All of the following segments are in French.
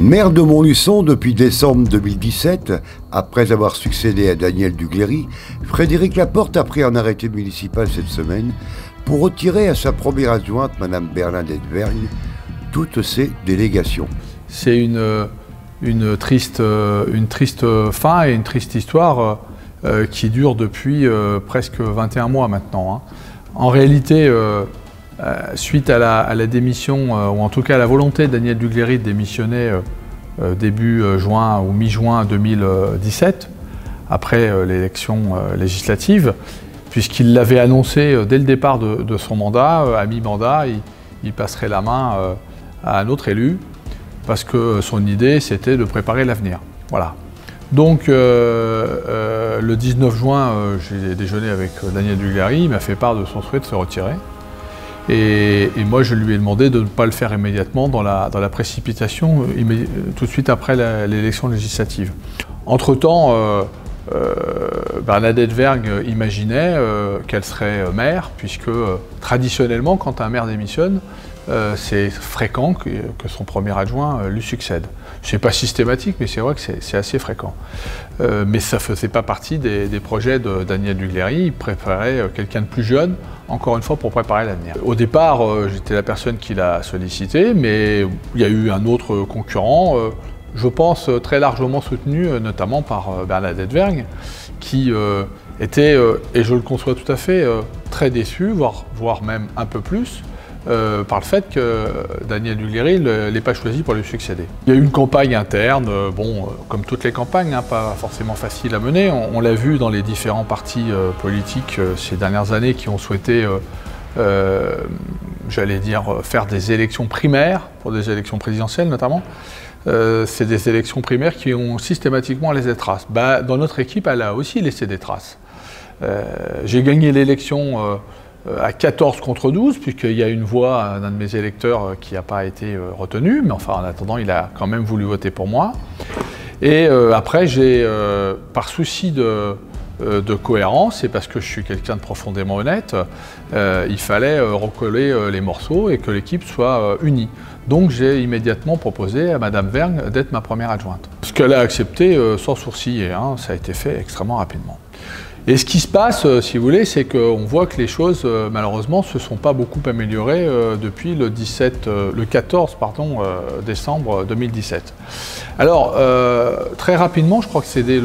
Maire de Montluçon depuis décembre 2017, après avoir succédé à Daniel Dugléry, Frédéric Laporte a pris un arrêté municipal cette semaine pour retirer à sa première adjointe, Mme Bernadette Vergne, toutes ses délégations. C'est une triste fin et une triste histoire qui dure depuis presque 21 mois maintenant. En réalité, suite à la démission, ou en tout cas à la volonté de Daniel Dugléry de démissionner début juin ou mi-juin 2017, après l'élection législative, puisqu'il l'avait annoncé dès le départ de son mandat, à mi-mandat, il passerait la main à un autre élu, parce que son idée c'était de préparer l'avenir. Voilà. Donc le 19 juin, j'ai déjeuné avec Daniel Dugléry, il m'a fait part de son souhait de se retirer. Et moi, je lui ai demandé de ne pas le faire immédiatement dans la précipitation, tout de suite après l'élection législative. Entre-temps, Bernadette Vergne imaginait qu'elle serait maire, puisque traditionnellement, quand un maire démissionne, c'est fréquent que son premier adjoint lui succède. Ce n'est pas systématique, mais c'est vrai que c'est assez fréquent. Mais ça ne faisait pas partie des projets de Daniel Dugléry. Il préférait quelqu'un de plus jeune, encore une fois, pour préparer l'avenir. Au départ, j'étais la personne qui l'a sollicité, mais il y a eu un autre concurrent, je pense très largement soutenu, notamment par Bernadette Vergne, qui était, et je le conçois tout à fait, très déçu, voire même un peu plus, par le fait que Daniel Dugléry ne l'ait pas choisi pour lui succéder. Il y a eu une campagne interne, comme toutes les campagnes, pas forcément facile à mener. On l'a vu dans les différents partis politiques ces dernières années qui ont souhaité, j'allais dire, faire des élections primaires, pour des élections présidentielles notamment. C'est des élections primaires qui ont systématiquement laissé des traces. Dans notre équipe, elle a aussi laissé des traces. J'ai gagné l'élection à 14 contre 12, puisqu'il y a une voix d'un de mes électeurs qui n'a pas été retenue, mais enfin en attendant, il a quand même voulu voter pour moi. Et après, par souci de cohérence, et parce que je suis quelqu'un de profondément honnête, il fallait recoller les morceaux et que l'équipe soit unie. Donc j'ai immédiatement proposé à Mme Vergne d'être ma première adjointe. Ce qu'elle a accepté sans sourciller, ça a été fait extrêmement rapidement. Et ce qui se passe, si vous voulez, c'est qu'on voit que les choses, malheureusement, ne se sont pas beaucoup améliorées depuis le 14 décembre 2017. Alors, très rapidement, je crois que c'est dès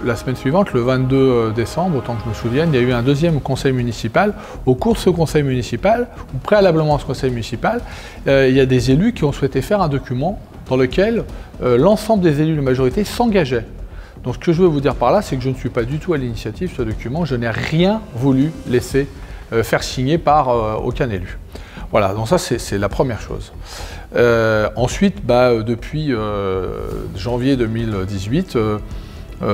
la semaine suivante, le 22 décembre, autant que je me souvienne, il y a eu un deuxième conseil municipal. Au cours de ce conseil municipal, ou préalablement à ce conseil municipal, il y a des élus qui ont souhaité faire un document dans lequel l'ensemble des élus de majorité s'engageaient. Donc ce que je veux vous dire par là, c'est que je ne suis pas du tout à l'initiative de ce document, je n'ai rien voulu laisser faire signer par aucun élu. Voilà, donc ça c'est la première chose. Ensuite, depuis janvier 2018, il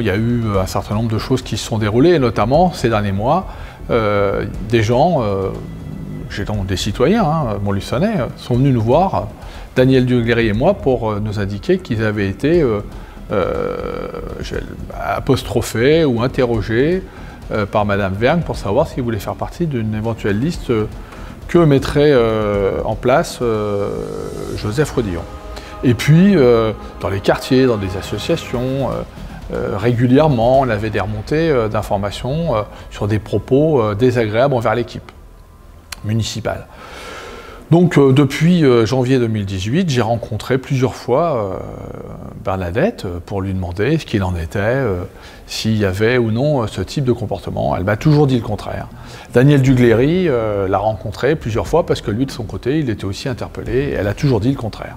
y a eu un certain nombre de choses qui se sont déroulées, et notamment ces derniers mois, des gens, des citoyens, montluçonnais, sont venus nous voir, Daniel Dugléry et moi, pour nous indiquer qu'ils avaient été apostrophé ou interrogé par Mme Vergne pour savoir s'il voulait faire partie d'une éventuelle liste que mettrait en place Joseph Rodillon. Et puis, dans les quartiers, dans des associations, régulièrement, on avait des remontées d'informations sur des propos désagréables envers l'équipe municipale. Donc depuis janvier 2018, j'ai rencontré plusieurs fois Bernadette pour lui demander ce qu'il en était, s'il y avait ou non ce type de comportement. Elle m'a toujours dit le contraire. Daniel Dugléry l'a rencontré plusieurs fois parce que lui, de son côté, il était aussi interpellé et elle a toujours dit le contraire.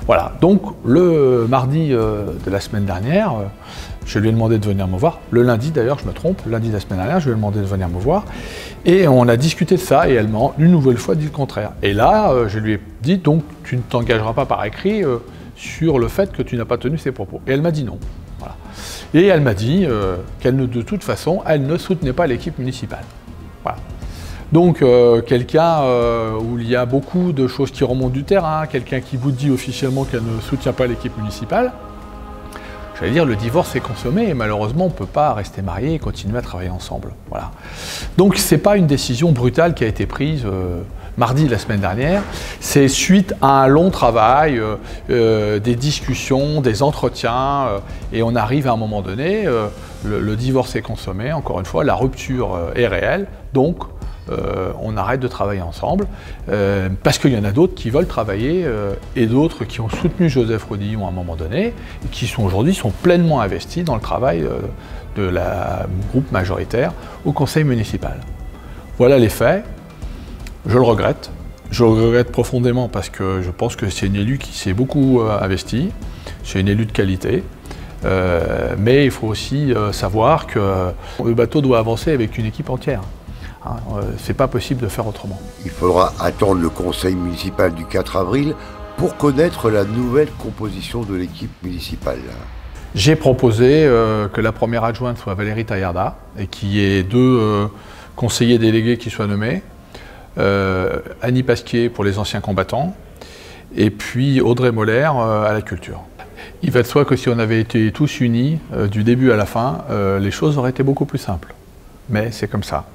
Voilà, donc le mardi de la semaine dernière, je lui ai demandé de venir me voir. Le lundi d'ailleurs, je me trompe, lundi de la semaine dernière, je lui ai demandé de venir me voir. Et on a discuté de ça et elle m'a une nouvelle fois dit le contraire. Et là, je lui ai dit, donc tu ne t'engageras pas par écrit sur le fait que tu n'as pas tenu ces propos. Et elle m'a dit non. Voilà. Et elle m'a dit qu'elle de toute façon, elle ne soutenait pas l'équipe municipale. Voilà. Donc quelqu'un où il y a beaucoup de choses qui remontent du terrain, quelqu'un qui vous dit officiellement qu'elle ne soutient pas l'équipe municipale, j'allais dire, le divorce est consommé et malheureusement, on ne peut pas rester marié et continuer à travailler ensemble. Voilà. Donc, ce n'est pas une décision brutale qui a été prise mardi la semaine dernière, c'est suite à un long travail, des discussions, des entretiens, et on arrive à un moment donné, le divorce est consommé, encore une fois, la rupture est réelle, donc on arrête de travailler ensemble, parce qu'il y en a d'autres qui veulent travailler, et d'autres qui ont soutenu Joseph Rodillon à un moment donné, et qui aujourd'hui sont pleinement investis dans le travail de la groupe majoritaire au conseil municipal. Voilà les faits. Je le regrette. Je le regrette profondément parce que je pense que c'est une élue qui s'est beaucoup investie. C'est une élue de qualité. Mais il faut aussi savoir que le bateau doit avancer avec une équipe entière. Hein, c'est pas possible de faire autrement. Il faudra attendre le conseil municipal du 4 avril pour connaître la nouvelle composition de l'équipe municipale. J'ai proposé que la première adjointe soit Valérie Taillarda et qu'il y ait 2 conseillers délégués qui soient nommés. Annie Pasquier pour les anciens combattants et puis Audrey Moller à la culture. Il va de soi que si on avait été tous unis du début à la fin, les choses auraient été beaucoup plus simples. Mais c'est comme ça.